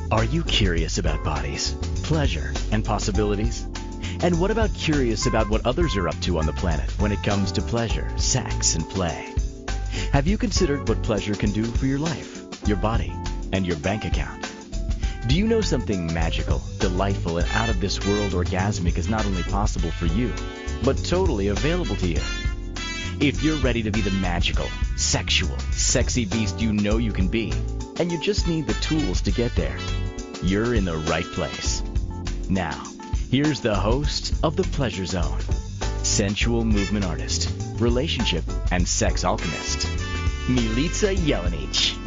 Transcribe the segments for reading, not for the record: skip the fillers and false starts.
Are you curious about bodies, pleasure, and possibilities? And what about curious about what others are up to on the planet when it comes to pleasure, sex, and play? Have you considered what pleasure can do for your life, your body, and your bank account? Do you know something magical, delightful, and out of this world orgasmic is not only possible for you, but totally available to you? If you're ready to be the magical, sexual, sexy beast you know you can be, and you just need the tools to get there, you're in the right place. Now, here's the host of The Pleasure Zone, sensual movement artist, relationship and sex alchemist, Milica Jelenic.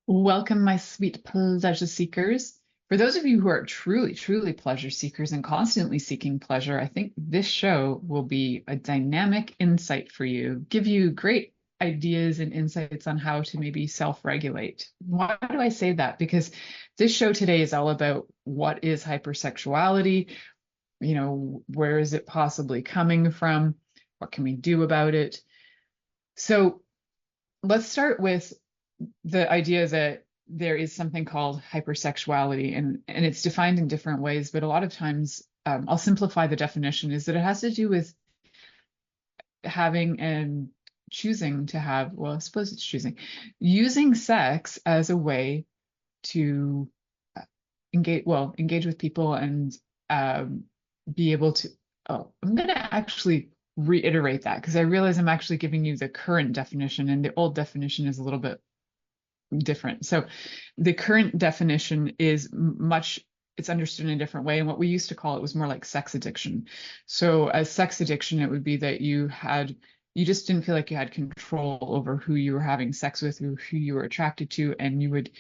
Welcome, my sweet pleasure seekers. For those of you who are truly, truly pleasure seekers and constantly seeking pleasure, I think this show will be a dynamic insight for you, give you great ideas and insights on how to maybe self-regulate. Why do I say that? Because this show today is all about what is hypersexuality, where is it possibly coming from? What can we do about it? So let's start with the idea that there is something called hypersexuality, and it's defined in different ways, but a lot of times I'll simplify the definition is that it has to do with having and choosing to have, well, I suppose it's choosing, using sex as a way to engage with people and be able to, I'm going to actually reiterate that because I realize I'm actually giving you the current definition and the old definition is a little bit different. So the current definition is it's understood in a different way. And what we used to call it was more like sex addiction. So as sex addiction, it would be that you just didn't feel like you had control over who you were having sex with, or who you were attracted to. And you would,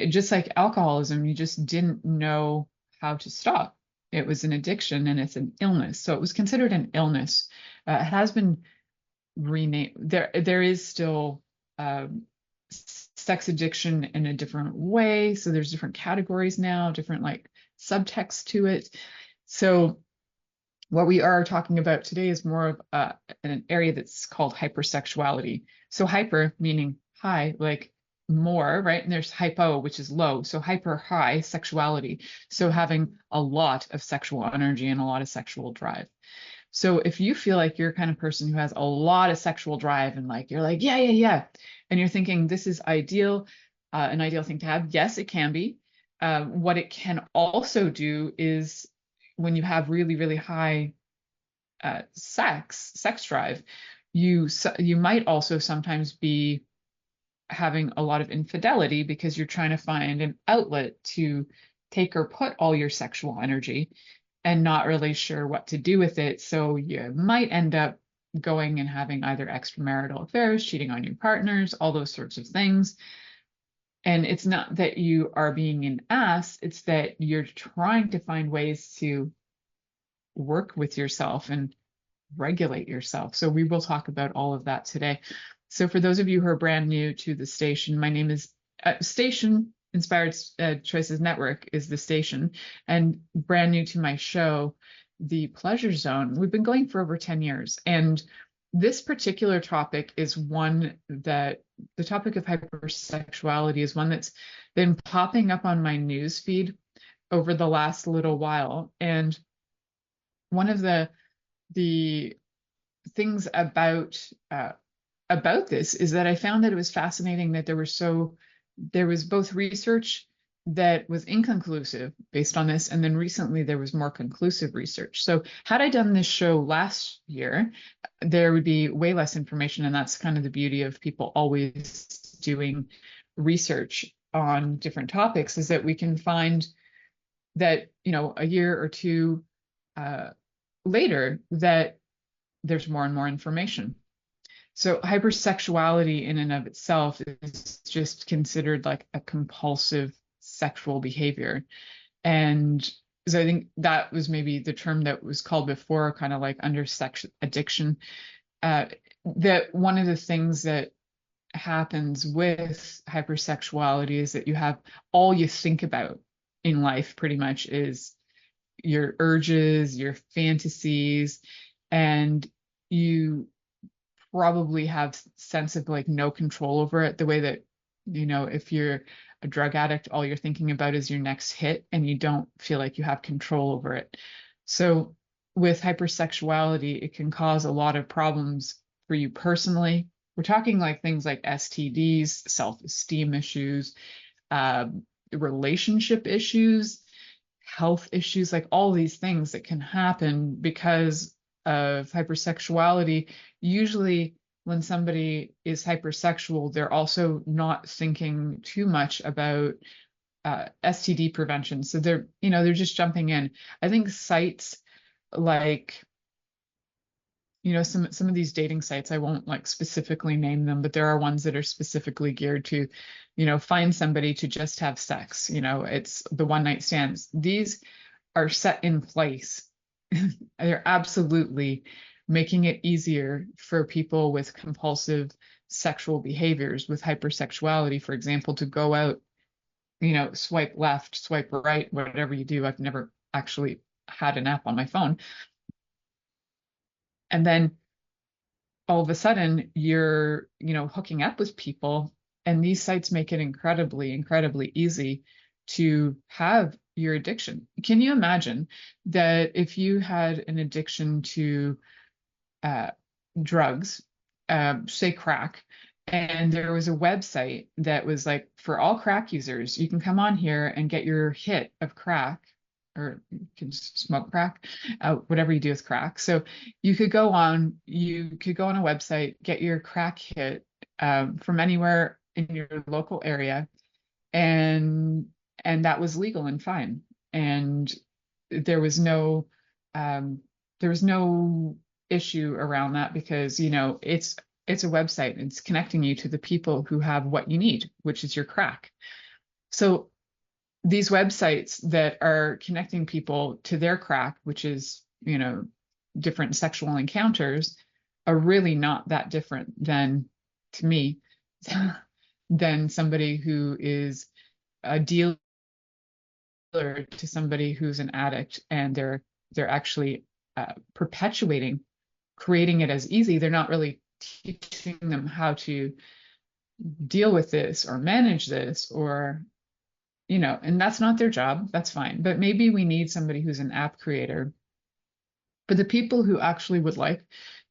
just like alcoholism, you just didn't know how to stop. It was an addiction and it's an illness. So it was considered an illness. It has been renamed. There is still sex addiction in a different way. So there's different categories now, different like subtext to it. So what we are talking about today is more of an area that's called hypersexuality. So hyper meaning high, like more, right? And there's hypo, which is low. So hyper, high sexuality. So having a lot of sexual energy and a lot of sexual drive. So if you feel like you're the kind of person who has a lot of sexual drive and like, you're like, yeah, and you're thinking this is ideal, an ideal thing to have, yes, it can be. What it can also do is when you have really, really high sex drive, you might also sometimes be having a lot of infidelity because you're trying to find an outlet to take or put all your sexual energy and not really sure what to do with it. So you might end up going and having either extramarital affairs, cheating on your partners, all those sorts of things. And it's not that you are being an ass, it's that you're trying to find ways to work with yourself and regulate yourself. So we will talk about all of that today. So for those of you who are brand new to the station, my name is Station Inspired Choices Network is the station, and brand new to my show, The Pleasure Zone. We've been going for over 10 years, and this particular topic is one that the topic of hypersexuality is one that's been popping up on my news feed over the last little while. And one of the things about this is that I found that it was fascinating that there was both research that was inconclusive based on this, and then recently there was more conclusive research. So had I done this show last year, there would be way less information, and that's kind of the beauty of people always doing research on different topics, is that we can find that, a year or two later, that there's more and more information. So hypersexuality in and of itself is just considered like a compulsive sexual behavior. And so I think that was maybe the term that was called before, kind of like under sex addiction. That one of the things that happens with hypersexuality is that you have all you think about in life pretty much is your urges, your fantasies, and you probably have sense of like no control over it, the way that If you're a drug addict, all you're thinking about is your next hit and you don't feel like you have control over it. So with hypersexuality, it can cause a lot of problems for you personally. We're talking like things like STDs, self-esteem issues, uh, relationship issues, health issues, like all these things that can happen because of hypersexuality. Usually, when somebody is hypersexual, they're also not thinking too much about STD prevention. So they're just jumping in. I think sites like some of these dating sites, I won't like specifically name them, but there are ones that are specifically geared to find somebody to just have sex. It's the one night stands. These are set in place. They're absolutely making it easier for people with compulsive sexual behaviors, with hypersexuality, for example, to go out, swipe left, swipe right, whatever you do. I've never actually had an app on my phone. And then all of a sudden you're, hooking up with people, and these sites make it incredibly, incredibly easy to have your addiction. Can you imagine that if you had an addiction to drugs, say crack, and there was a website that was like, for all crack users, you can come on here and get your hit of crack, or you can smoke crack, whatever you do with crack. So you could go on a website, get your crack hit from anywhere in your local area, and that was legal and fine. And there was no issue around that, because it's a website and it's connecting you to the people who have what you need, which is your crack. So these websites that are connecting people to their crack, which is different sexual encounters, are really not that different than, to me, than somebody who is a dealer to somebody who's an addict, and they're actually perpetuating, creating it as easy. They're not really teaching them how to deal with this or manage this, or and that's not their job. That's fine. But maybe we need somebody who's an app creator. But the people who actually would like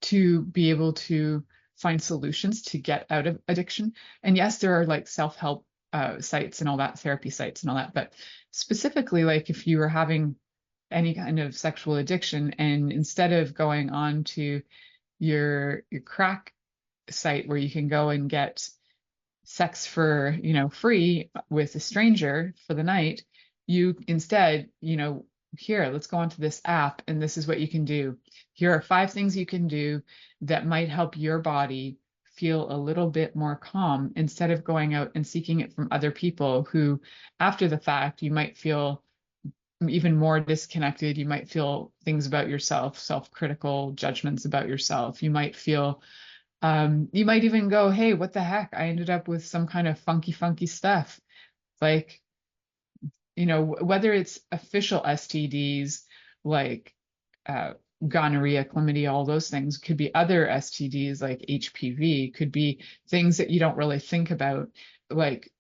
to be able to find solutions to get out of addiction, and yes, there are like self-help sites and all that, therapy sites and all that, but specifically, like if you were having any kind of sexual addiction, and instead of going on to your crack site where you can go and get sex for free with a stranger for the night, you instead, here, let's go onto this app, and this is what you can do. Here are 5 things you can do that might help your body feel a little bit more calm, instead of going out and seeking it from other people who, after the fact, you might feel even more disconnected. You might feel things about yourself, self-critical judgments about yourself. You might feel you might even go, hey, what the heck? I ended up with some kind of funky stuff. Like, whether it's official STDs like gonorrhea, chlamydia, all those things, could be other STDs like HPV, could be things that you don't really think about. Like,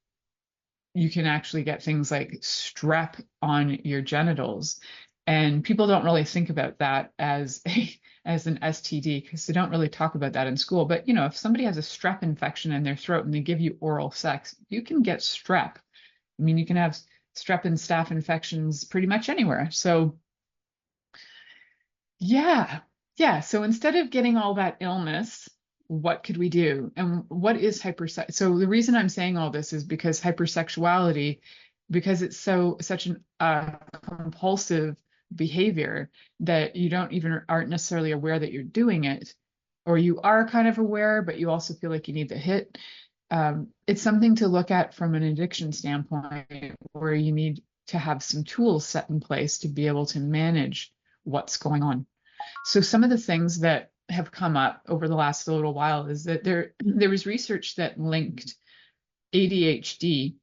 you can actually get things like strep on your genitals. And people don't really think about that as an STD, because they don't really talk about that in school. But if somebody has a strep infection in their throat and they give you oral sex, you can get strep. I mean, you can have strep and staph infections pretty much anywhere. So yeah. So instead of getting all that illness, what could we do? And what is hypersex? So the reason I'm saying all this is because hypersexuality, because it's such an compulsive behavior that you aren't necessarily aware that you're doing it, or you are kind of aware, but you also feel like you need the hit. It's something to look at from an addiction standpoint, where you need to have some tools set in place to be able to manage what's going on. So some of the things that have come up over the last little while is that there was research that linked ADHD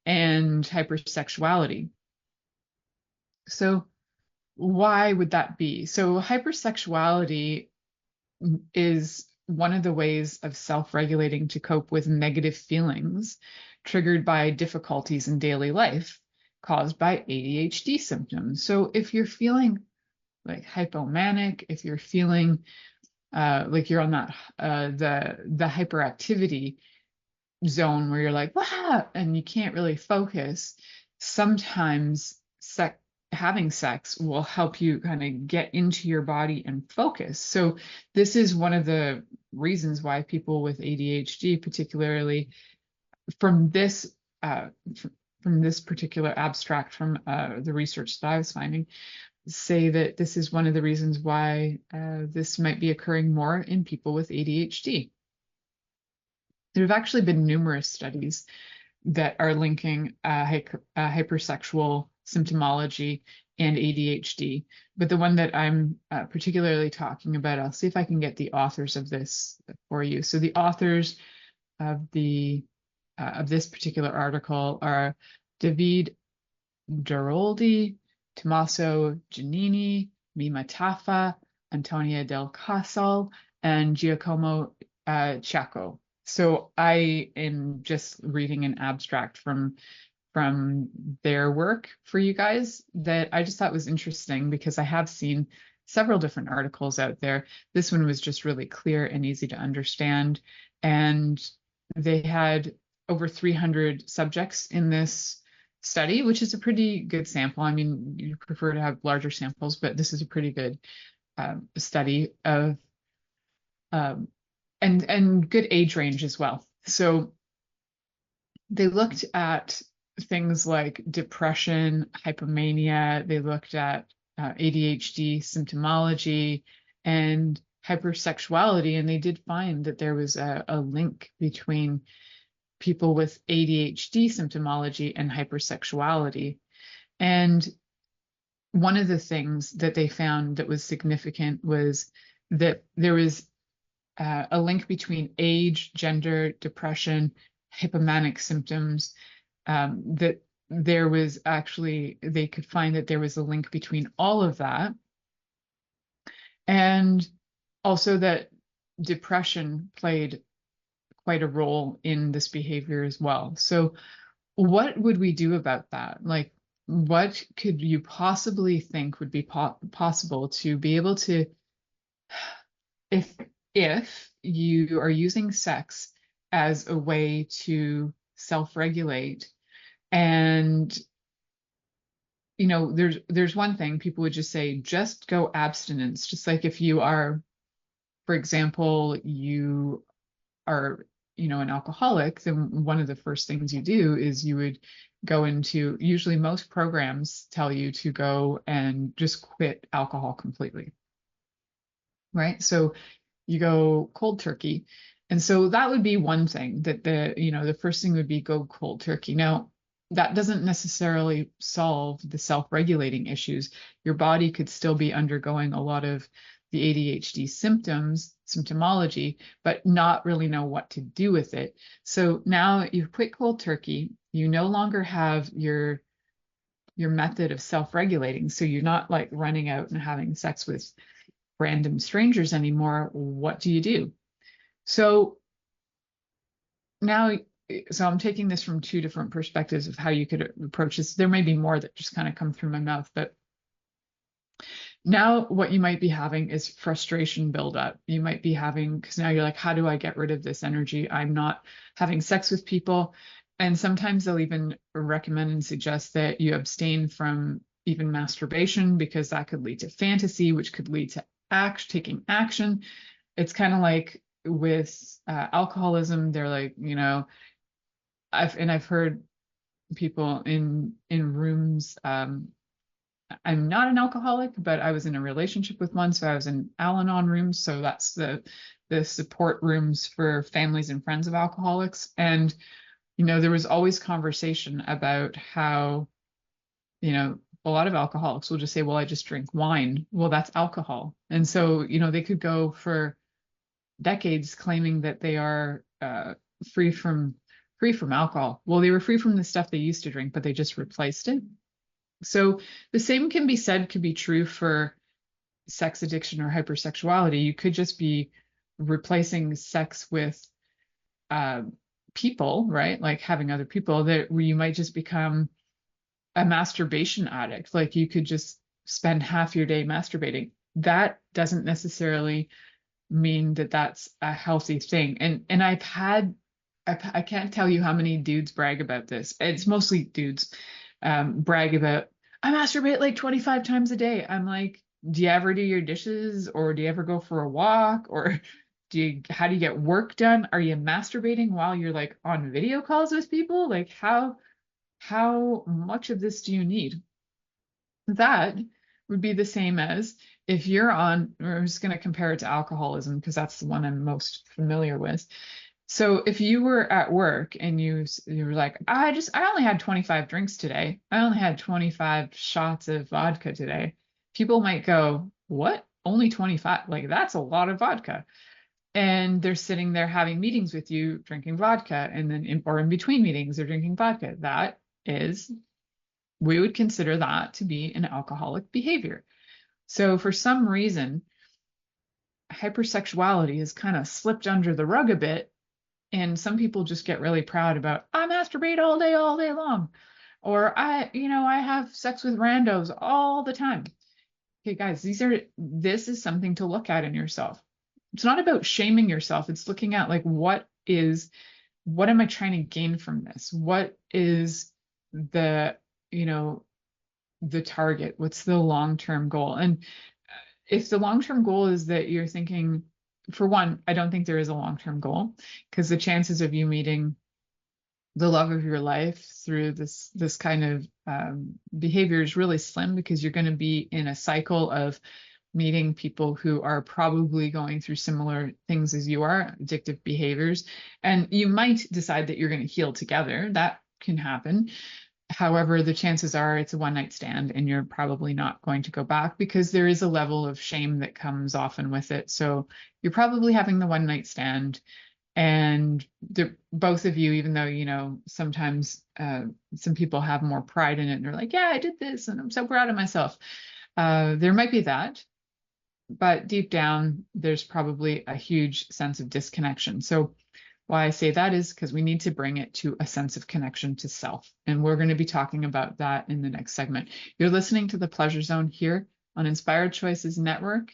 and hypersexuality. So why would that be? So hypersexuality is one of the ways of self-regulating to cope with negative feelings triggered by difficulties in daily life caused by ADHD symptoms. So if you're feeling like hypomanic, if you're feeling like you're on that the hyperactivity zone where you're like, wow, and you can't really focus, sometimes having sex will help you kind of get into your body and focus. So this is one of the reasons why people with ADHD, particularly from this particular abstract from the research that I was finding, say that this is one of the reasons why this might be occurring more in people with ADHD. There have actually been numerous studies that are linking hypersexual symptomology and ADHD, but the one that I'm particularly talking about, I'll see if I can get the authors of this for you. So the authors of this particular article are David Geroldi, Tommaso Giannini, Mima Taffa, Antonia Del Casal, and Giacomo Ciacco. So I am just reading an abstract from their work for you guys that I just thought was interesting, because I have seen several different articles out there. This one was just really clear and easy to understand. And they had over 300 subjects in this study, which is a pretty good sample. I mean, you prefer to have larger samples, but this is a pretty good study of and good age range as well. So they looked at things like depression, hypomania. They looked at ADHD symptomology and hypersexuality, and they did find that there was a link between people with ADHD symptomology and hypersexuality. And one of the things that they found that was significant was that there was a link between age, gender, depression, hypomanic symptoms, that there was actually, they could find that there was a link between all of that. And also that depression played quite a role in this behavior as well. So what would we do about that? Like, what could you possibly think would be possible to be able to, if you are using sex as a way to self-regulate, and you know, there's one thing people would just say, just go abstinence. Just like if you are, for example, you are, you know, an alcoholic, then one of the first things you do is you would go into, usually most programs tell you to go and just quit alcohol completely, right? So you go cold turkey. And so that would be one thing, that the first thing would be go cold turkey. Now, that doesn't necessarily solve the self-regulating issues. Your body could still be undergoing a lot of the ADHD symptomology, but not really know what to do with it. So now you've quit cold turkey, you no longer have your method of self-regulating. So you're not like running out and having sex with random strangers anymore. What do you do? So now, so I'm taking this from two different perspectives of how you could approach this. There may be more that just kind of come through my mouth, but now what you might be having is frustration buildup. You might be having, because now you're like, how do I get rid of this energy? I'm not having sex with people. And sometimes they'll even recommend and suggest that you abstain from even masturbation, because that could lead to fantasy, which could lead to taking action. It's kind of like with alcoholism. They're like, you know, I've heard people in rooms, I'm not an alcoholic, but I was in a relationship with one, so I was in Al-Anon rooms. So that's the support rooms for families and friends of alcoholics. And you know, there was always conversation about how, you know, a lot of alcoholics will just say, well, I just drink wine. Well, that's alcohol. And so, you know, they could go for decades claiming that they are free from alcohol. Well, they were free from the stuff they used to drink, but they just replaced it. So the same could be true for sex addiction or hypersexuality. You could just be replacing sex with people, right? Like having other people, that where you might just become a masturbation addict. Like you could just spend half your day masturbating. That doesn't necessarily mean that that's a healthy thing. And I can't tell you how many dudes brag about this. It's mostly dudes brag about, I masturbate like 25 times a day. I'm like, do you ever do your dishes, or do you ever go for a walk, or how do you get work done? Are you masturbating while you're like on video calls with people? Like how much of this do you need? That would be the same as if you're on, or I'm just going to compare it to alcoholism because that's the one I'm most familiar with. So if you were at work and you were like, I only had 25 drinks today. I only had 25 shots of vodka today. People might go, what? Only 25? Like that's a lot of vodka. And they're sitting there having meetings with you, drinking vodka, and then in between meetings, they're drinking vodka. We would consider that to be an alcoholic behavior. So for some reason, hypersexuality is kind of slipped under the rug a bit. And some people just get really proud about, I masturbate all day long. Or I have sex with randos all the time. Okay, guys, this is something to look at in yourself. It's not about shaming yourself. It's looking at like, what am I trying to gain from this? What is the target? What's the long-term goal? And if the long-term goal is that you're thinking, for one, I don't think there is a long-term goal, because the chances of you meeting the love of your life through this kind of behavior is really slim, because you're going to be in a cycle of meeting people who are probably going through similar things as you are, addictive behaviors, and you might decide that you're going to heal together. That can happen. However, the chances are it's a one-night stand and you're probably not going to go back, because there is a level of shame that comes often with it. So you're probably having the one-night stand, and both of you, even though, sometimes some people have more pride in it and they're like, yeah, I did this and I'm so proud of myself. There might be that, but deep down, there's probably a huge sense of disconnection. So why I say that is because we need to bring it to a sense of connection to self. And we're going to be talking about that in the next segment. You're listening to The Pleasure Zone here on Inspired Choices Network,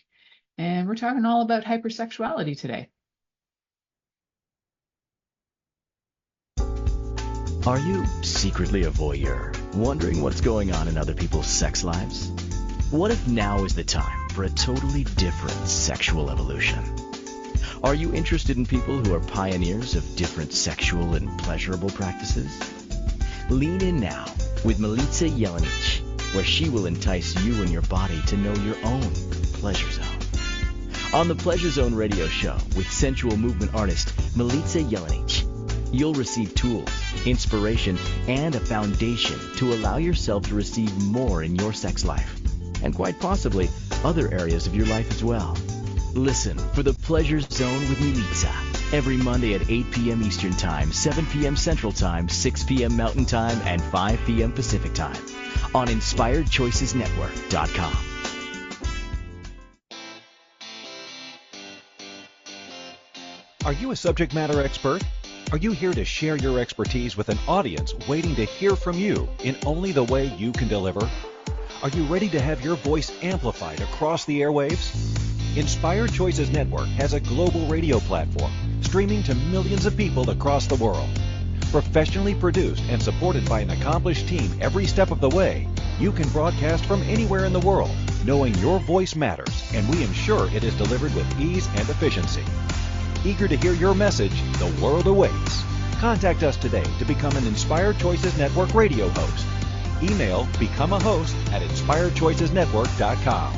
and we're talking all about hypersexuality today. Are you secretly a voyeur, wondering what's going on in other people's sex lives? What if now is the time for a totally different sexual evolution? Are you interested in people who are pioneers of different sexual and pleasurable practices? Lean in now with Milica Jelenic, where she will entice you and your body to know your own pleasure zone. On the Pleasure Zone radio show with sensual movement artist Milica Jelenic, you'll receive tools, inspiration, and a foundation to allow yourself to receive more in your sex life, and quite possibly other areas of your life as well. Listen for The Pleasure Zone with Milica every Monday at 8 p.m. Eastern Time, 7 p.m. Central Time, 6 p.m. Mountain Time, and 5 p.m. Pacific Time on InspiredChoicesNetwork.com. Are you a subject matter expert? Are you here to share your expertise with an audience waiting to hear from you in only the way you can deliver? Are you ready to have your voice amplified across the airwaves? Inspired Choices Network has a global radio platform streaming to millions of people across the world. Professionally produced and supported by an accomplished team every step of the way, you can broadcast from anywhere in the world, knowing your voice matters, and we ensure it is delivered with ease and efficiency. Eager to hear your message, the world awaits. Contact us today to become an Inspired Choices Network radio host. Email become a host at inspiredchoicesnetwork.com.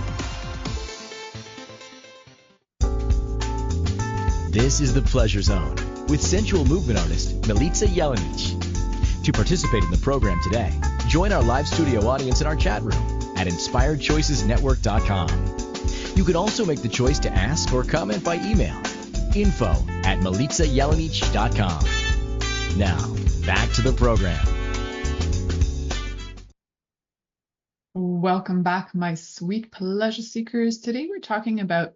This is The Pleasure Zone with sensual movement artist Milica Jelenic. To participate in the program today, join our live studio audience in our chat room at inspiredchoicesnetwork.com. You can also make the choice to ask or comment by email, info@milicajelenic.com. Now, back to the program. Welcome back, my sweet pleasure seekers. Today we're talking about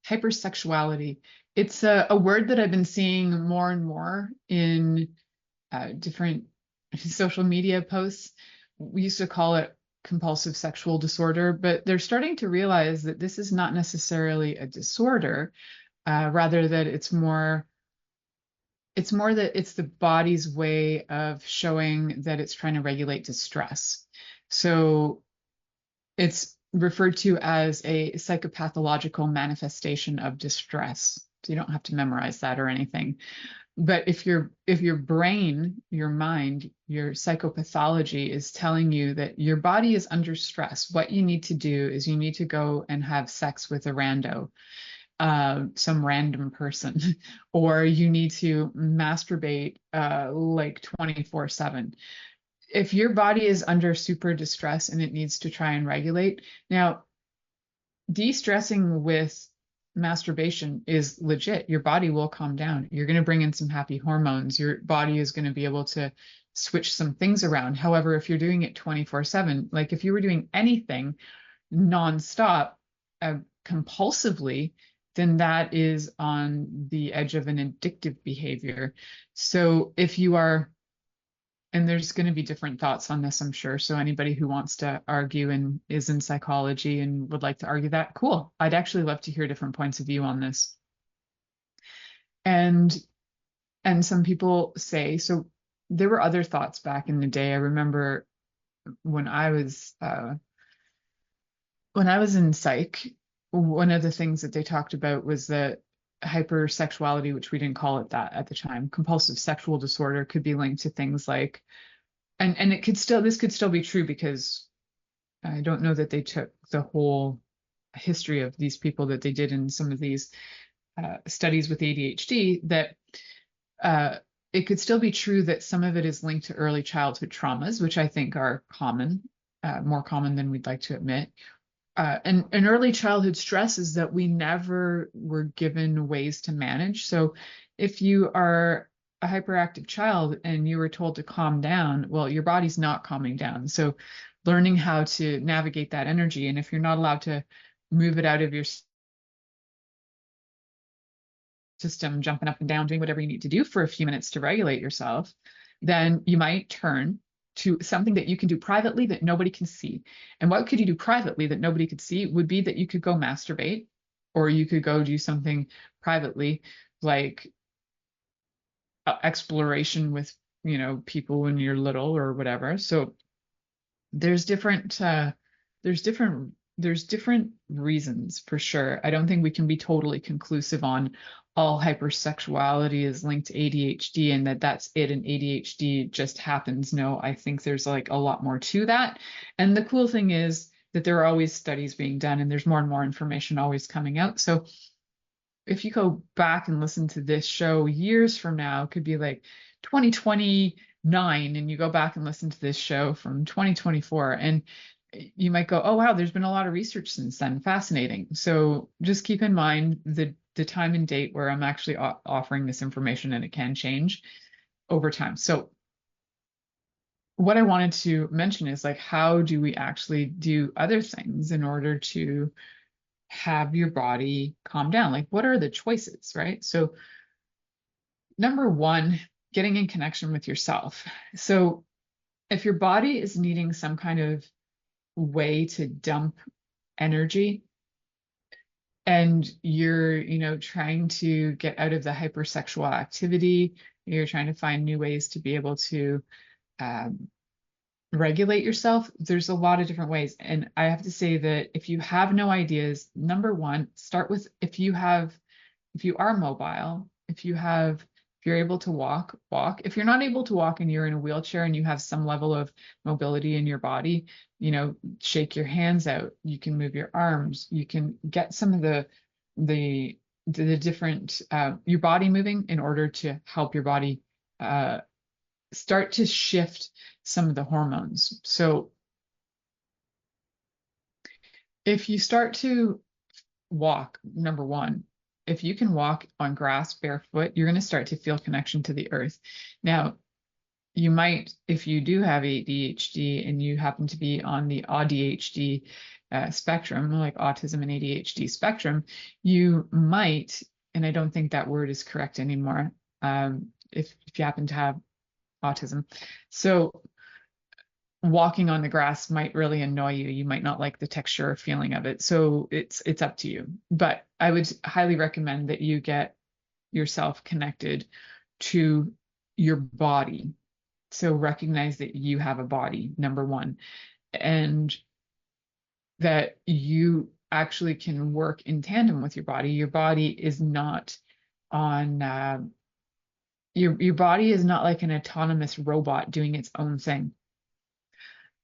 hypersexuality. It's a word that I've been seeing more and more in different social media posts. We used to call it compulsive sexual disorder, but they're starting to realize that this is not necessarily a disorder, rather that it's more that it's the body's way of showing that it's trying to regulate distress. So it's referred to as a psychopathological manifestation of distress. So you don't have to memorize that or anything. But if your brain, your mind, your psychopathology is telling you that your body is under stress, what you need to do is you need to go and have sex with a rando, some random person, or you need to masturbate like 24/7. If your body is under super distress and it needs to try and regulate, now de-stressing with masturbation is legit. Your body will calm down. You're going to bring in some happy hormones. Your body is going to be able to switch some things around. However, if you're doing it 24/7, like if you were doing anything nonstop, compulsively, then that is on the edge of an addictive behavior. So if you are, and there's going to be different thoughts on this, I'm sure. So anybody who wants to argue and is in psychology and would like to argue that, cool. I'd actually love to hear different points of view on this. And some people say, so there were other thoughts back in the day. I remember when I was in psych, one of the things that they talked about was that hypersexuality, which we didn't call it that at the time, compulsive sexual disorder, could be linked to things like, and it could still, this could still be true, because I don't know that they took the whole history of these people that they did in some of these studies with ADHD, that it could still be true that some of it is linked to early childhood traumas, which I think are common, more common than we'd like to admit. And early childhood stress is that we never were given ways to manage. So if you are a hyperactive child and you were told to calm down, well, your body's not calming down. So learning how to navigate that energy, and if you're not allowed to move it out of your system, jumping up and down, doing whatever you need to do for a few minutes to regulate yourself, then you might turn to something that you can do privately that nobody can see. And what could you do privately that nobody could see would be that you could go masturbate, or you could go do something privately like exploration with, people when you're little or whatever. So there's different reasons for sure. I don't think we can be totally conclusive on all hypersexuality is linked to ADHD and that's it, and ADHD just happens. No, I think there's like a lot more to that. And the cool thing is that there are always studies being done and there's more and more information always coming out. So if you go back and listen to this show years from now, it could be like 2029, and you go back and listen to this show from 2024, and you might go, oh, wow, there's been a lot of research since then. Fascinating. So just keep in mind the time and date where I'm actually offering this information, and it can change over time. So what I wanted to mention is, like, how do we actually do other things in order to have your body calm down? Like, what are the choices, right? So number one, getting in connection with yourself. So if your body is needing some kind of way to dump energy, and you're, trying to get out of the hypersexual activity, you're trying to find new ways to be able to regulate yourself, there's a lot of different ways. And I have to say that if you have no ideas, number one, start with, if you are mobile, if you're able to walk. If you're not able to walk and you're in a wheelchair and you have some level of mobility in your body, shake your hands out. You can move your arms. You can get some of the different, your body moving in order to help your body start to shift some of the hormones. So if you start to walk, number one, if you can walk on grass barefoot, you're going to start to feel connection to the earth. Now, you might, if you do have ADHD and you happen to be on the ADHD spectrum, like autism and ADHD spectrum, you might, and I don't think that word is correct anymore, if you happen to have autism. So walking on the grass might really annoy you. You might not like the texture or feeling of it. So it's up to you. But I would highly recommend that you get yourself connected to your body. So recognize that you have a body, number one, and that you actually can work in tandem with your body. Your body is not on your body is not like an autonomous robot doing its own thing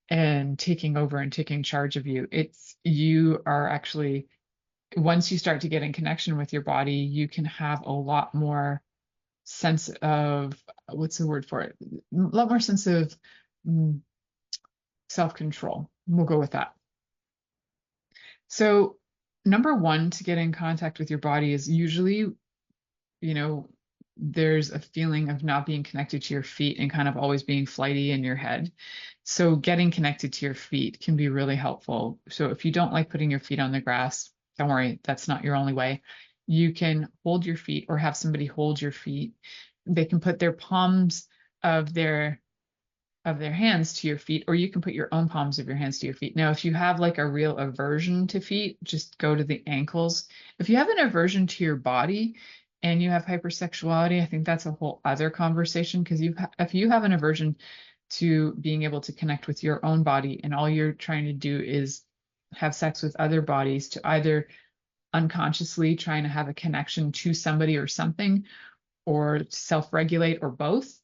and taking over and taking charge of you. It's you are actually, once you start to get in connection with your body, you can have a lot more sense of, what's the word for it? A lot more sense of self-control. We'll go with that. So number one, to get in contact with your body is usually, there's a feeling of not being connected to your feet and kind of always being flighty in your head. So getting connected to your feet can be really helpful. So if you don't like putting your feet on the grass, don't worry, that's not your only way. You can hold your feet or have somebody hold your feet. They can put their palms of their hands to your feet, or you can put your own palms of your hands to your feet. Now, if you have like a real aversion to feet, just go to the ankles. If you have an aversion to your body and you have hypersexuality, I think that's a whole other conversation, because if you have an aversion to being able to connect with your own body and all you're trying to do is have sex with other bodies to either unconsciously trying to have a connection to somebody or something, or self-regulate, or both,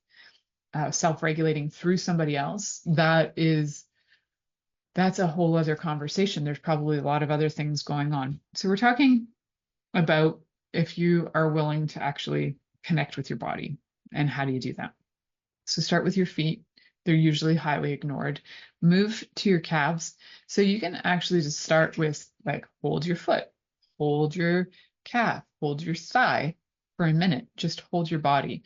self-regulating through somebody else, that's a whole other conversation. There's probably a lot of other things going on. So we're talking about if you are willing to actually connect with your body, and how do you do that? So start with your feet. They're usually highly ignored. Move to your calves. So you can actually just start with like, hold your foot, hold your calf, hold your thigh for a minute. Just hold your body.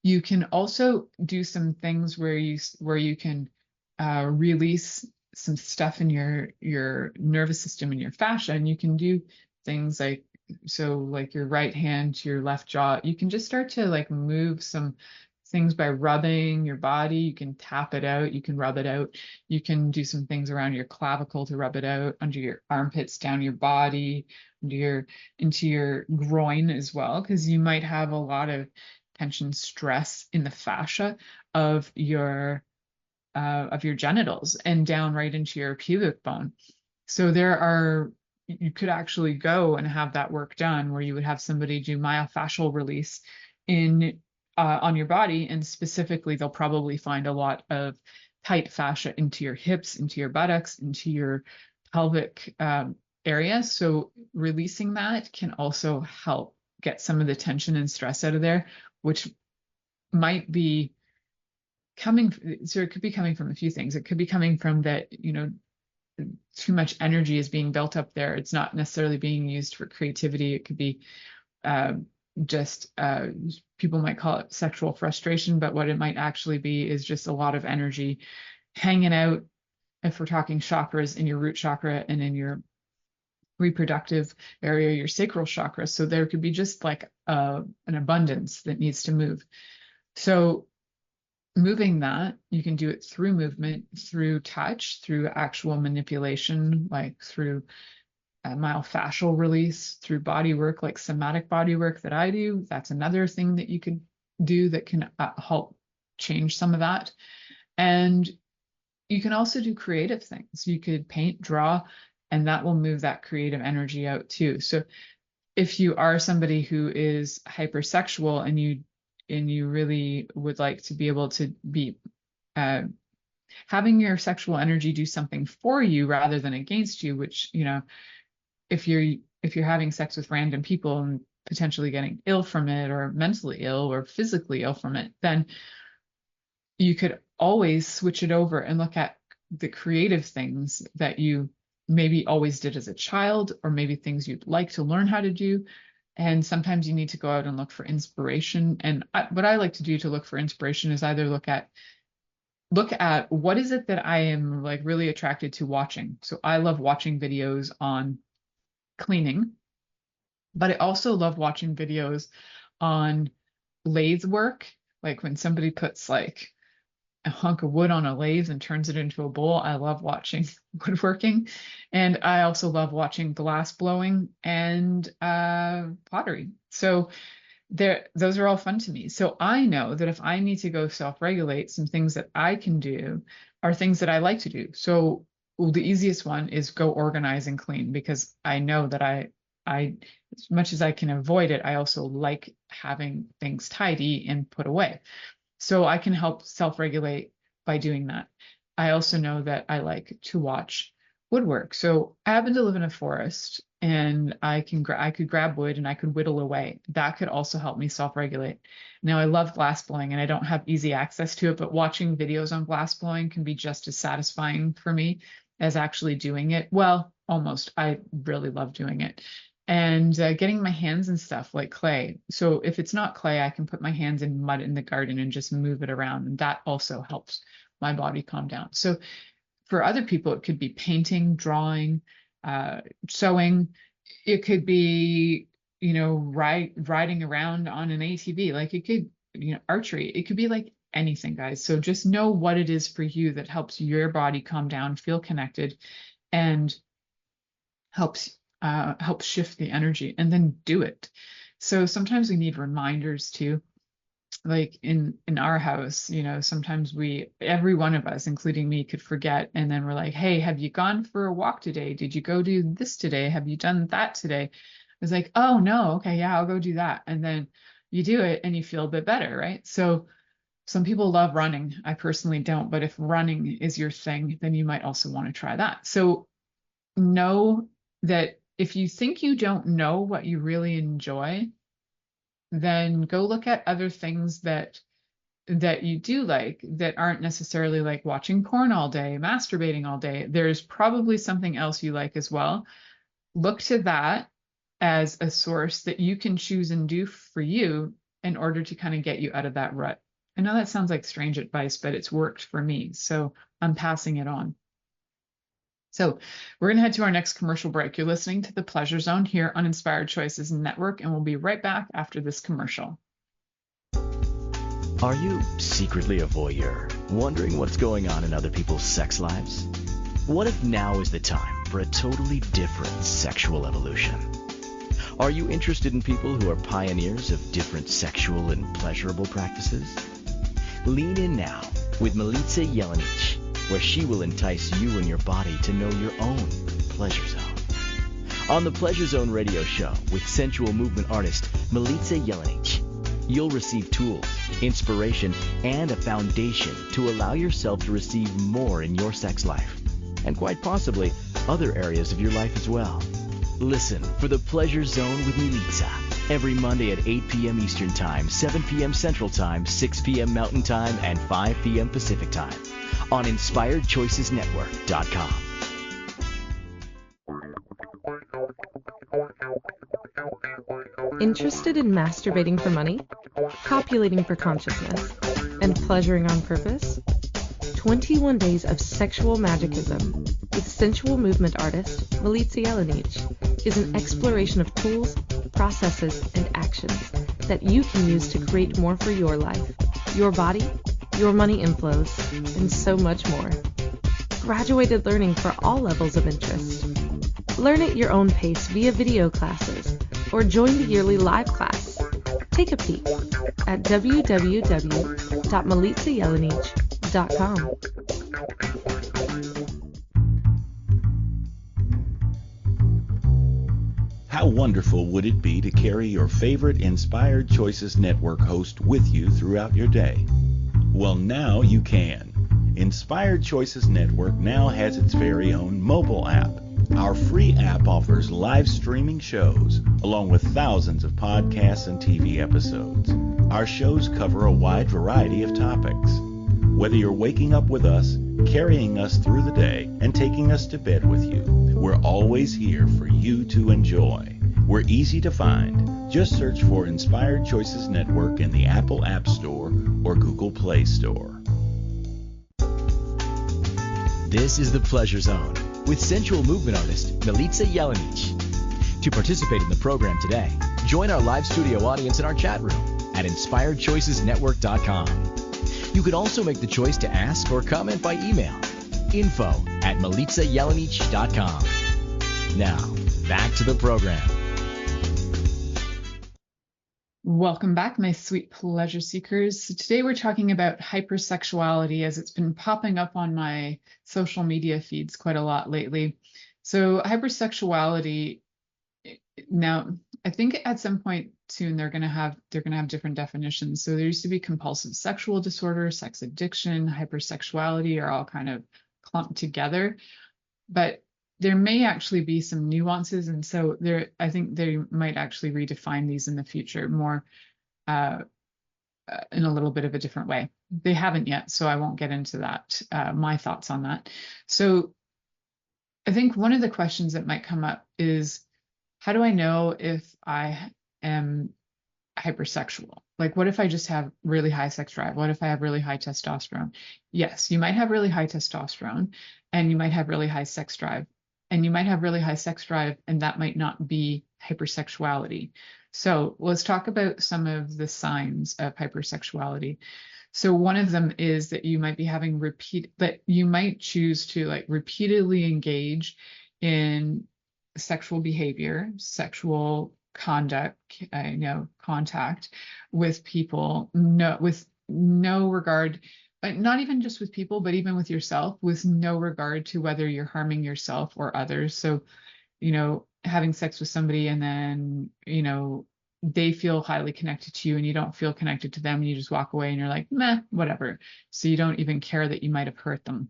You can also do some things where you can release some stuff in your nervous system and your fascia, and you can do things like, so like your right hand to your left jaw, you can just start to like move some things by rubbing your body. You can tap it out, you can rub it out, you can do some things around your clavicle to rub it out, under your armpits, down your body, into your groin as well, because you might have a lot of tension, stress in the fascia of your genitals and down right into your pubic bone. So you could actually go and have that work done, where you would have somebody do myofascial release on your body, and specifically they'll probably find a lot of tight fascia into your hips, into your buttocks, into your pelvic area. So releasing that can also help get some of the tension and stress out of there, which might be coming, so it could be coming from a few things. It could be coming from that, too much energy is being built up there. It's not necessarily being used for creativity. It could be just people might call it sexual frustration, but what it might actually be is just a lot of energy hanging out, if we're talking chakras, in your root chakra and in your reproductive area, your sacral chakra. So there could be just like an abundance that needs to move. So moving that, you can do it through movement, through touch, through actual manipulation, like through myofascial release, through body work, like somatic body work that I do. That's another thing that you could do that can help change some of that. And you can also do creative things. You could paint, draw, and that will move that creative energy out too. So if you are somebody who is hypersexual and you really would like to be able to be having your sexual energy do something for you rather than against you, which, if you're having sex with random people and potentially getting ill from it, or mentally ill or physically ill from it, then you could always switch it over and look at the creative things that you maybe always did as a child, or maybe things you'd like to learn how to do. And sometimes you need to go out and look for inspiration. And what I like to do to look for inspiration is either look at look at what is it that I am like really attracted to watching. So I love watching videos on cleaning, but I also love watching videos on lathe work. Like when somebody puts like a hunk of wood on a lathe and turns it into a bowl. I love watching woodworking. And I also love watching glass blowing and pottery. So those are all fun to me. So I know that if I need to go self-regulate, some things that I can do are things that I like to do. So the easiest one is go organize and clean, because I know that I as much as I can avoid it, I also like having things tidy and put away. So I can help self-regulate by doing that. I also know that I like to watch woodwork. So I happen to live in a forest, and I could grab wood and I could whittle away. That could also help me self-regulate. Now I love glass blowing and I don't have easy access to it, but watching videos on glass blowing can be just as satisfying for me as actually doing it. Well, almost. I really love doing it. And getting my hands in stuff like clay. So if it's not clay, I can put my hands in mud in the garden and just move it around. And that also helps my body calm down. So for other people, it could be painting, drawing, sewing. It could be, riding around on an ATV. Like it could, archery. It could be like anything, guys. So just know what it is for you that helps your body calm down, feel connected, and helps shift the energy, and then do it. So sometimes we need reminders too. Like in our house, sometimes every one of us, including me, could forget. And then we're like, hey, have you gone for a walk today? Did you go do this today? Have you done that today? It's like, oh no, okay, yeah, I'll go do that. And then you do it and you feel a bit better, right? So some people love running. I personally don't, but if running is your thing, then you might also want to try that. So know that if you think you don't know what you really enjoy, then go look at other things that you do like, that aren't necessarily like watching porn all day, masturbating all day. There's probably something else you like as well. Look to that as a source that you can choose and do for you in order to kind of get you out of that rut. I know that sounds like strange advice, but it's worked for me, so I'm passing it on. So we're going to head to our next commercial break. You're listening to The Pleasure Zone here on Inspired Choices Network, and we'll be right back after this commercial. Are you secretly a voyeur, wondering what's going on in other people's sex lives? What if now is the time for a totally different sexual evolution? Are you interested in people who are pioneers of different sexual and pleasurable practices? Lean in now with Milica Jelenic, where she will entice you and your body to know your own pleasure zone. On the Pleasure Zone radio show with sensual movement artist Milica Jelenic, you'll receive tools, inspiration, and a foundation to allow yourself to receive more in your sex life, and quite possibly other areas of your life as well. Listen for the Pleasure Zone with Milica every Monday at 8 p.m. Eastern Time, 7 p.m. Central Time, 6 p.m. Mountain Time, and 5 p.m. Pacific Time on InspiredChoicesNetwork.com. Interested in masturbating for money, copulating for consciousness, and pleasuring on purpose? 21 Days of Sexual Magicism with sensual movement artist Milica Jelenic is an exploration of tools, processes, and actions that you can use to create more for your life, your body, your money inflows, and so much more. Graduated learning for all levels of interest. Learn at your own pace via video classes or join the yearly live class. Take a peek at www.milicajelenic.com. How wonderful would it be to carry your favorite Inspired Choices Network host with you throughout your day? Well, now you can. Inspired Choices Network now has its very own mobile app. Our free app offers live streaming shows, along with thousands of podcasts and TV episodes. Our shows cover a wide variety of topics. Whether you're waking up with us, carrying us through the day, and taking us to bed with you, we're always here for you to enjoy. We're easy to find. Just search for Inspired Choices Network in the Apple App Store or Google Play Store. This is the Pleasure Zone with sensual movement artist Milica Jelenic. To participate in the program today, join our live studio audience in our chat room at inspiredchoicesnetwork.com. You can also make the choice to ask or comment by email, info@milicajelenic.com. Now, back to the program. Welcome back, my sweet pleasure seekers. So today we're talking about hypersexuality, as it's been popping up on my social media feeds quite a lot lately. So hypersexuality, now I think at some point soon they're gonna have different definitions. So there used to be compulsive sexual disorder, sex addiction, hypersexuality are all kind of clumped together, but there may actually be some nuances, and so I think they might actually redefine these in the future more in a little bit of a different way. They haven't yet, so I won't get into that, my thoughts on that. So I think one of the questions that might come up is, how do I know if I am hypersexual? Like, what if I just have really high sex drive? What if I have really high testosterone? Yes, you might have really high testosterone, and you might have really high sex drive. And you might have really high sex drive, and that might not be hypersexuality. So let's talk about some of the signs of hypersexuality. So one of them is that you might be having that you might choose to like repeatedly engage in sexual behavior, sexual conduct, contact with people, with no regard, but not even just with people, but even with yourself, with no regard to whether you're harming yourself or others. So, having sex with somebody and then, they feel highly connected to you and you don't feel connected to them, and you just walk away and you're like, meh, whatever. So you don't even care that you might have hurt them.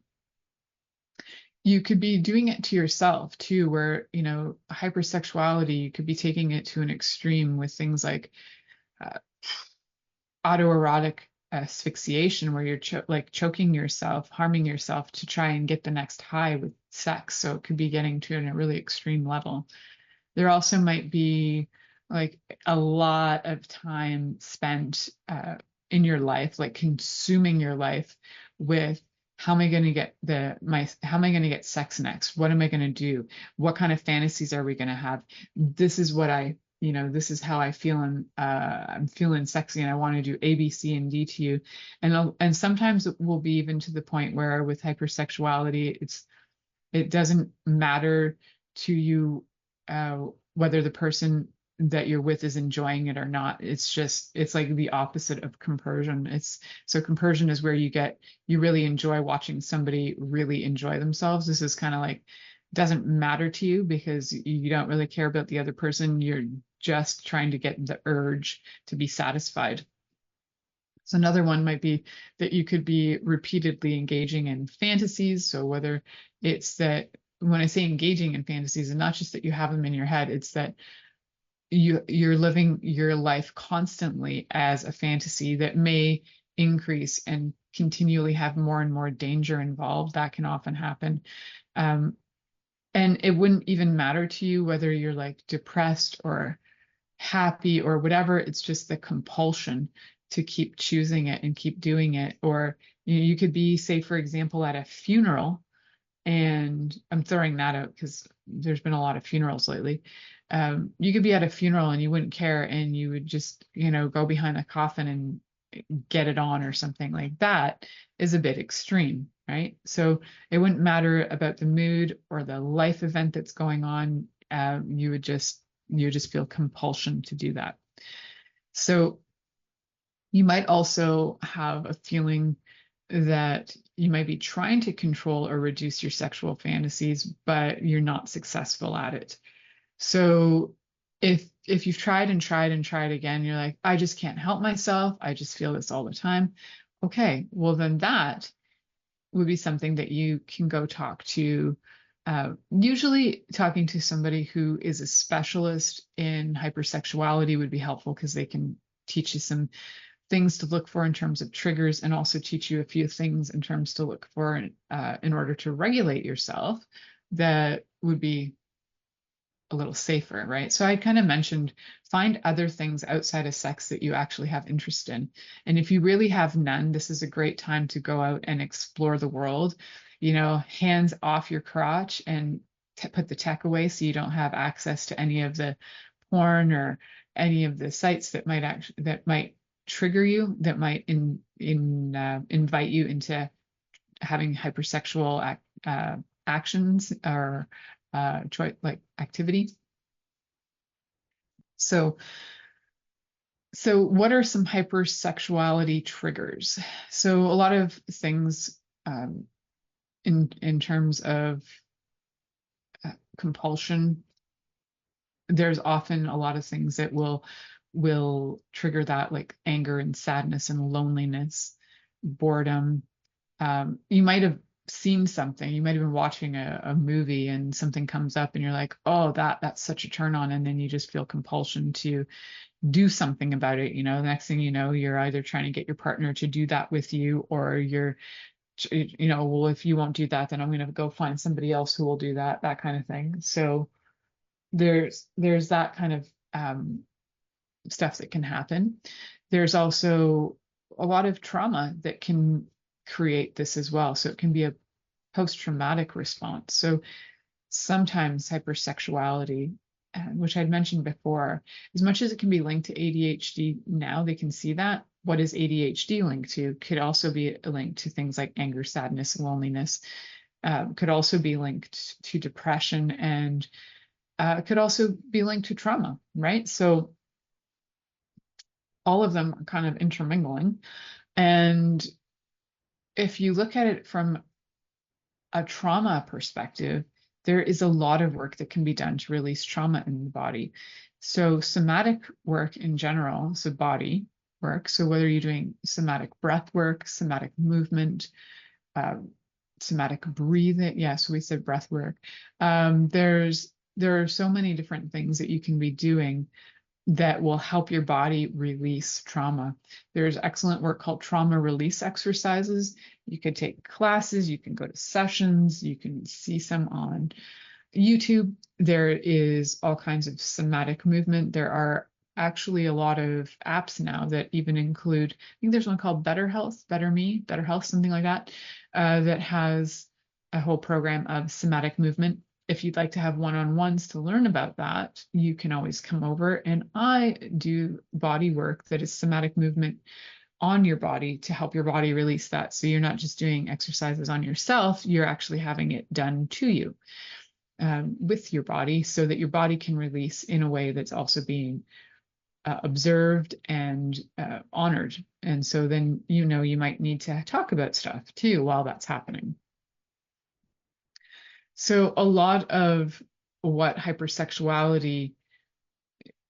You could be doing it to yourself too, where, hypersexuality, you could be taking it to an extreme with things like autoerotic asphyxiation, where you're choking yourself, harming yourself to try and get the next high with sex. So it could be getting to a really extreme level. There also might be like a lot of time spent in your life, like consuming your life with, how am I going to get how am I going to get sex next? What am I going to do? What kind of fantasies are we going to have? This is what this is how I feel, and I'm feeling sexy, and I want to do A, B, C, and D to you. And sometimes it will be even to the point where with hypersexuality, it doesn't matter to you whether the person that you're with is enjoying it or not. It's like the opposite of compersion. So compersion is where you really enjoy watching somebody really enjoy themselves. This is kind of like, doesn't matter to you because you don't really care about the other person. You're just trying to get the urge to be satisfied. So another one might be that you could be repeatedly engaging in fantasies. So whether it's that, when I say engaging in fantasies, and not just that you have them in your head, it's that you're living your life constantly as a fantasy that may increase and continually have more and more danger involved. That can often happen. And it wouldn't even matter to you whether you're like depressed or happy or whatever. It's just the compulsion to keep choosing it and keep doing it. Or you could be, say, for example, at a funeral, and I'm throwing that out because there's been a lot of funerals lately. You could be at a funeral and you wouldn't care, and you would just, go behind the coffin and get it on or something. Like that is a bit extreme, right? So it wouldn't matter about the mood or the life event that's going on. You would just feel compulsion to do that. So you might also have a feeling that you might be trying to control or reduce your sexual fantasies, but you're not successful at it. So if you've tried and tried and tried again, you're like, I just can't help myself, I just feel this all the time. Okay, well then that would be something that you can go talk to. Usually talking to somebody who is a specialist in hypersexuality would be helpful, because they can teach you some things to look for in terms of triggers, and also teach you a few things in terms to look for in order to regulate yourself, that would be a little safer, right? So I kind of mentioned, find other things outside of sex that you actually have interest in. And if you really have none, this is a great time to go out and explore the world, hands off your crotch and put the tech away so you don't have access to any of the porn or any of the sites that might trigger you, that might invite you into having hypersexual actions or like activity. So what are some hypersexuality triggers? So a lot of things in terms of compulsion, there's often a lot of things that will trigger that, like anger and sadness and loneliness, boredom. You might have seen something, you might have been watching a movie and something comes up and you're like, oh, that's such a turn on, and then you just feel compulsion to do something about it. The next thing you know, you're either trying to get your partner to do that with you, or you're, well, if you won't do that, then I'm going to go find somebody else who will do that kind of thing. So there's that kind of stuff that can happen. There's also a lot of trauma that can create this as well. So it can be a post-traumatic response. So sometimes hypersexuality, which I'd mentioned before, as much as it can be linked to ADHD now, they can see that. What is ADHD linked to? Could also be linked to things like anger, sadness, loneliness. Could also be linked to depression, and could also be linked to trauma, right? So all of them are kind of intermingling. And if you look at it from a trauma perspective, there is a lot of work that can be done to release trauma in the body. So somatic work in general, so body work, so whether you're doing somatic breath work, somatic movement, somatic breathing, so we said breath work. There are so many different things that you can be doing that will help your body release trauma. There's excellent work called trauma release exercises. You could take classes, you can go to sessions, you can see some on YouTube. There is all kinds of somatic movement. There are actually a lot of apps now that even include, I think there's one called Better Health, Better Me, Better Health, something like that, that has a whole program of somatic movement. If you'd like to have one-on-ones to learn about that, you can always come over, and I do body work that is somatic movement on your body to help your body release that. So you're not just doing exercises on yourself, you're actually having it done to you with your body, so that your body can release in a way that's also being observed and honored. And so then, you might need to talk about stuff too while that's happening. So a lot of what hypersexuality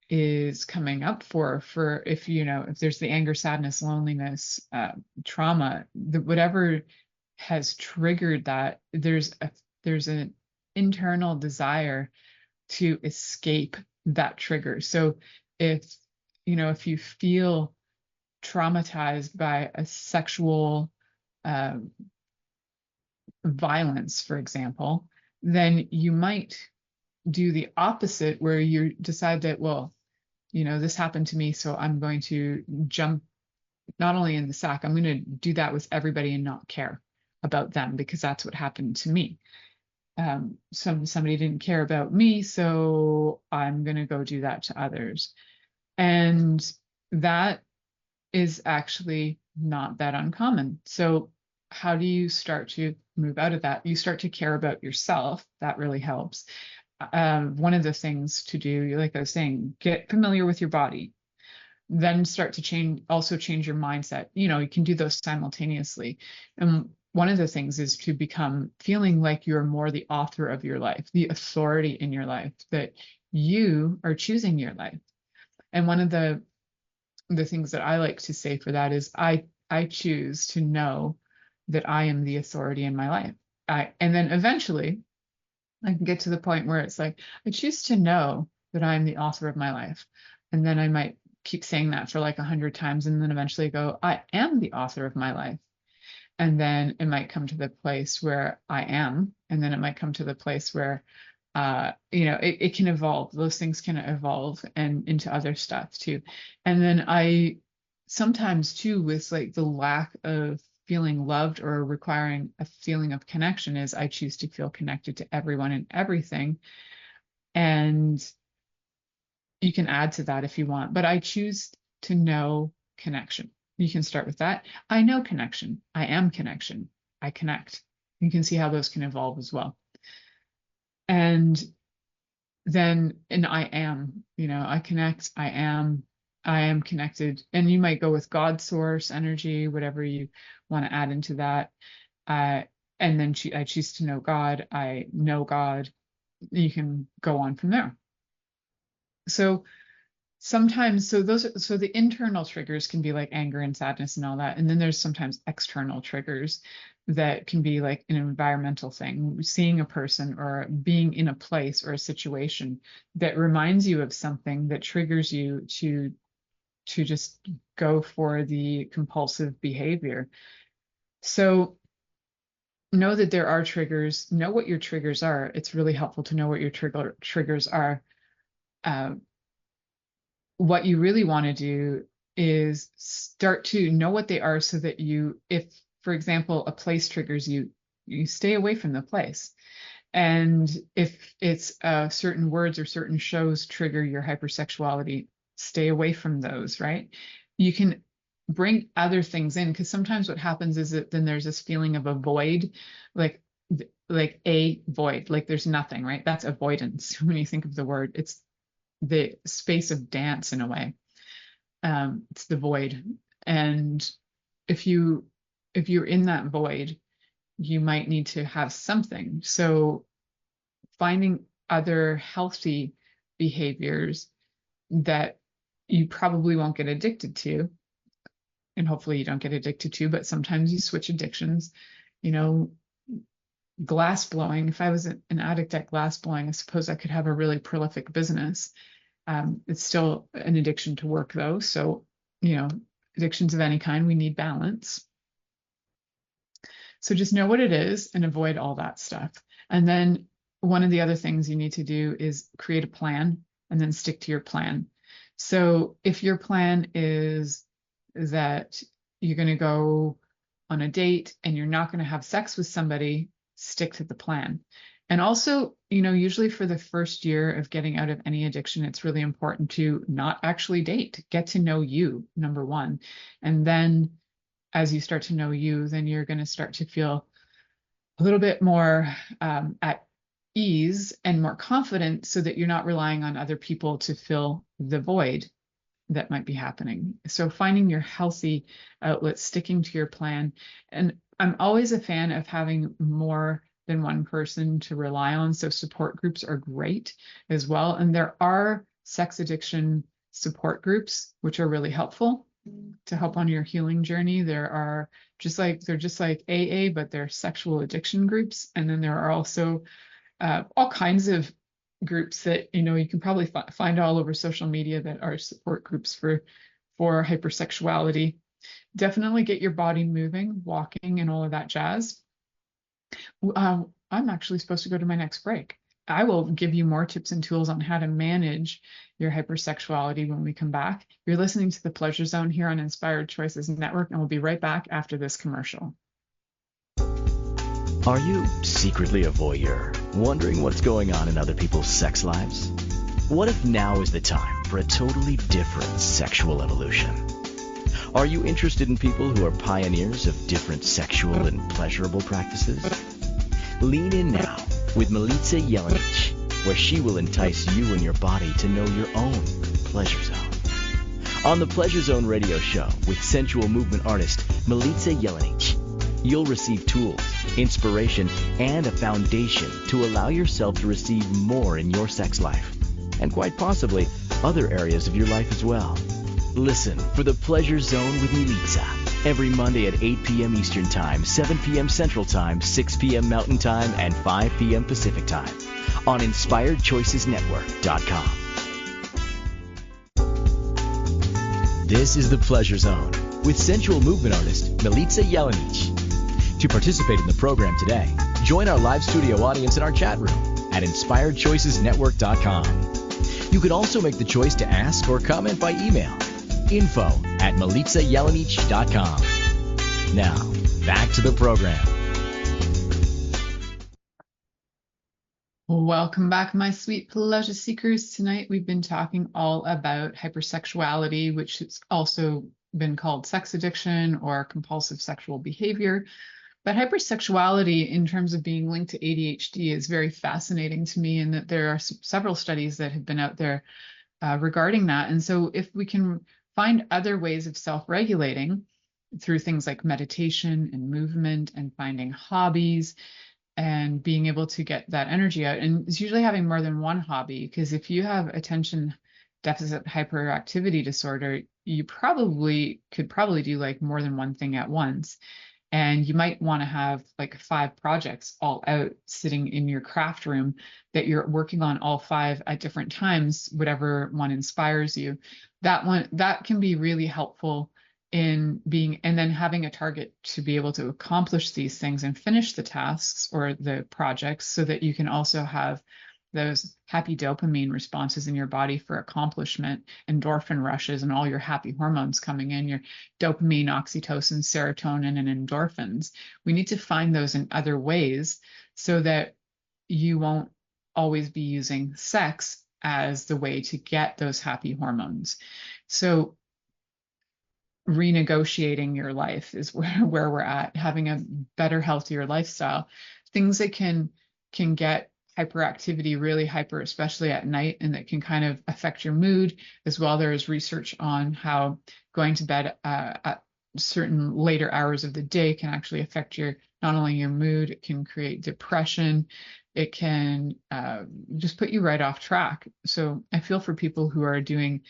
is coming up for if there's the anger, sadness, loneliness, trauma, whatever has triggered that, there's an internal desire to escape that trigger. So if you feel traumatized by a sexual violence, for example, then you might do the opposite, where you decide that, well, this happened to me, so I'm going to jump not only in the sack, I'm going to do that with everybody and not care about them, because that's what happened to me. Somebody didn't care about me, so I'm going to go do that to others. And that is actually not that uncommon. So how do you start to move out of that? You start to care about yourself. That really helps. One of the things to do, like I was saying, get familiar with your body, then start to change your mindset. You can do those simultaneously. And one of the things is to become feeling like you're more the author of your life, the authority in your life, that you are choosing your life. And one of the things that I like to say for that is I choose to know that I am the authority in my life. And then eventually I can get to the point where it's like, I choose to know that I'm the author of my life. And then I might keep saying that for like 100 times, and then eventually go, I am the author of my life. And then it might come to the place where I am, and then it might come to the place where it can evolve. Those things can evolve and into other stuff too. And then I sometimes too, with like the lack of feeling loved or requiring a feeling of connection, is I choose to feel connected to everyone and everything. And you can add to that if you want, but I choose to know connection. You can start with that. I know connection. I am connection. I connect. You can see how those can evolve as well. And then, and I am, I connect, I am connected. And you might go with God, source, energy, whatever you want to add into that. And then I choose to know God. I know God. You can go on from there. So sometimes, so the internal triggers can be like anger and sadness and all that. And then there's sometimes external triggers that can be like an environmental thing, seeing a person or being in a place or a situation that reminds you of something that triggers you to just go for the compulsive behavior. So know that there are triggers, know what your triggers are. It's really helpful to know what your triggers are. What you really want to do is start to know what they are so that if, for example, a place triggers you, you stay away from the place. And if it's certain words or certain shows trigger your hypersexuality, stay away from those, right? You can bring other things in, because sometimes what happens is that then there's this feeling of a void, like a void, like there's nothing, right? That's avoidance. When you think of the word, it's the space of dance in a way. It's the void. And if you're in that void, you might need to have something. So finding other healthy behaviors that you probably won't get addicted to, and hopefully you don't get addicted to, but sometimes you switch addictions, glass blowing. If I was an addict at glass blowing, I suppose I could have a really prolific business. It's still an addiction to work though. So, addictions of any kind, we need balance. So just know what it is and avoid all that stuff. And then one of the other things you need to do is create a plan and then stick to your plan. So if your plan is that you're going to go on a date and you're not going to have sex with somebody, stick to the plan. And also, usually for the first year of getting out of any addiction, it's really important to not actually date, get to know you, number one. And then as you start to know you, then you're going to start to feel a little bit more at ease and more confident, so that you're not relying on other people to fill the void that might be happening. So finding your healthy outlet, sticking to your plan. And I'm always a fan of having more than one person to rely on. So support groups are great as well. And there are sex addiction support groups, which are really helpful to help on your healing journey. They're just like AA, but they're sexual addiction groups. And then there are also all kinds of groups that you can probably find all over social media that are support groups for hypersexuality. Definitely get your body moving, walking, and all of that jazz. I'm actually supposed to go to my next break. I will give you more tips and tools on how to manage your hypersexuality when we come back. You're listening to The Pleasure Zone here on Inspired Choices Network, and we'll be right back after this commercial. Are you secretly a voyeur, wondering what's going on in other people's sex lives? What if now is the time for a totally different sexual evolution? Are you interested in people who are pioneers of different sexual and pleasurable practices? Lean in now with Milica Jelenic, where she will entice you and your body to know your own pleasure zone. On the Pleasure Zone radio show with sensual movement artist Milica Jelenic, you'll receive tools, inspiration, and a foundation to allow yourself to receive more in your sex life, and quite possibly other areas of your life as well. Listen for The Pleasure Zone with Milica every Monday at 8 p.m. Eastern Time, 7 p.m. Central Time, 6 p.m. Mountain Time, and 5 p.m. Pacific Time on InspiredChoicesNetwork.com. This is The Pleasure Zone with sensual movement artist Milica Jelenic. To participate in the program today, join our live studio audience in our chat room at inspiredchoicesnetwork.com. You can also make the choice to ask or comment by email. info@milicajelenic.com. Now, back to the program. Welcome back, my sweet pleasure seekers. Tonight we've been talking all about hypersexuality, which has also been called sex addiction or compulsive sexual behavior. But hypersexuality, in terms of being linked to ADHD, is very fascinating to me, in that there are several studies that have been out there regarding that. And so if we can find other ways of self-regulating through things like meditation and movement and finding hobbies and being able to get that energy out, and it's usually having more than one hobby, because if you have attention deficit hyperactivity disorder, you could probably do like more than one thing at once. And you might want to have like 5 projects all out sitting in your craft room that you're working on, all 5 at different times, whatever one inspires you. That can be really helpful in being, and then having a target to be able to accomplish these things and finish the tasks or the projects, so that you can also have those happy dopamine responses in your body for accomplishment, endorphin rushes, and all your happy hormones coming in, your dopamine, oxytocin, serotonin, and endorphins. We need to find those in other ways so that you won't always be using sex as the way to get those happy hormones. So renegotiating your life is where we're at, having a better, healthier lifestyle. Things that can get hyperactivity really hyper, especially at night, and that can kind of affect your mood as well. There is research on how going to bed at certain later hours of the day can actually affect not only your mood, it can create depression, it can just put you right off track. So I feel for people who are doing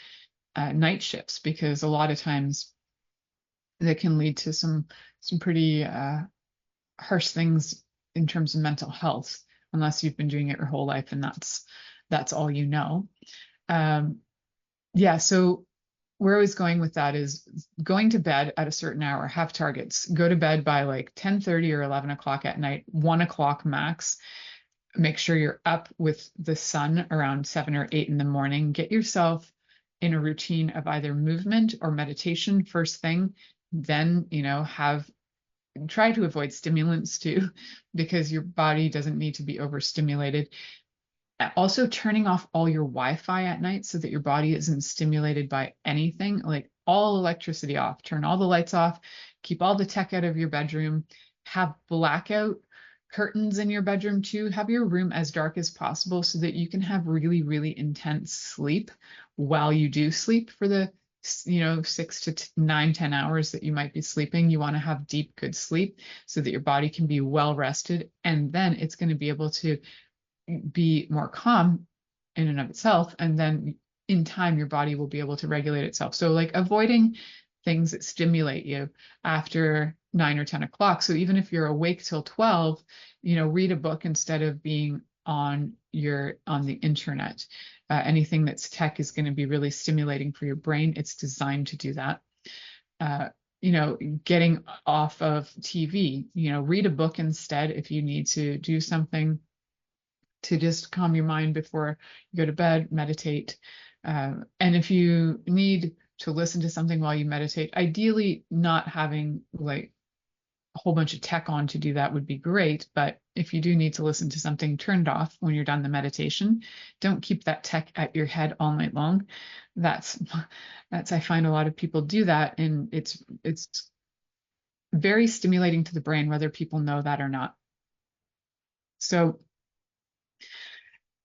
night shifts, because a lot of times that can lead to some pretty harsh things in terms of mental health, unless you've been doing it your whole life and that's all you know. So where I was going with that is going to bed at a certain hour, have targets, go to bed by like 10:30 or 11 o'clock at night, 1 o'clock max. Make sure you're up with the sun around 7 or 8 in the morning. Get yourself in a routine of either movement or meditation first thing. Then, try to avoid stimulants too, because your body doesn't need to be overstimulated. Also, turning off all your Wi-Fi at night so that your body isn't stimulated by anything, like all electricity off, turn all the lights off, keep all the tech out of your bedroom, have blackout curtains in your bedroom too, have your room as dark as possible so that you can have really, really intense sleep while you do sleep for the 6 to 9, 10 hours that you might be sleeping. You want to have deep, good sleep so that your body can be well rested, and then it's going to be able to be more calm in and of itself. And then in time, your body will be able to regulate itself. So like avoiding things that stimulate you after 9 or 10 o'clock. So even if you're awake till 12, read a book instead of being on the internet. Anything that's tech is going to be really stimulating for your brain. It's designed to do that. Getting off of TV, read a book instead if you need to do something to just calm your mind before you go to bed, meditate. And if you need to listen to something while you meditate, ideally not having like a whole bunch of tech on to do that would be great. But if you do need to listen to something, turned off when you're done the meditation. Don't keep that tech at your head all night long. That's I find a lot of people do that, and it's very stimulating to the brain, whether people know that or not. So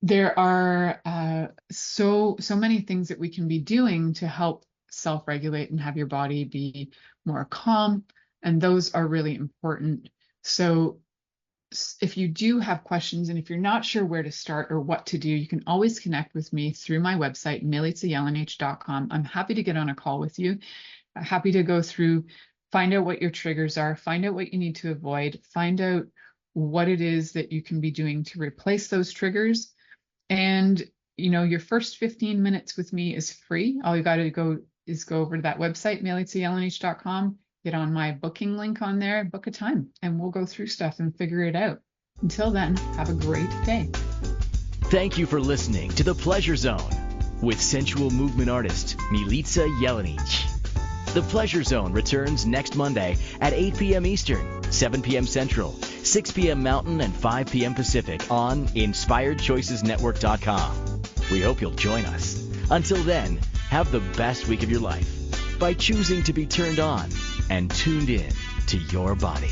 there are so many things that we can be doing to help self-regulate and have your body be more calm, and those are really important. So if you do have questions, and if you're not sure where to start or what to do, you can always connect with me through my website, milicajelenic.com. I'm happy to get on a call with you. Happy to go through, find out what your triggers are, find out what you need to avoid, find out what it is that you can be doing to replace those triggers. And, your first 15 minutes with me is free. All you got to go over to that website, milicajelenic.com. Get on my booking link on there, book a time, and we'll go through stuff and figure it out. Until then, have a great day. Thank you for listening to The Pleasure Zone with sensual movement artist Milica Jelenic. The Pleasure Zone returns next Monday at 8 p.m. Eastern, 7 p.m. Central, 6 p.m. Mountain, and 5 p.m. Pacific on InspiredChoicesNetwork.com. We hope you'll join us. Until then, have the best week of your life by choosing to be turned on and tuned in to your body.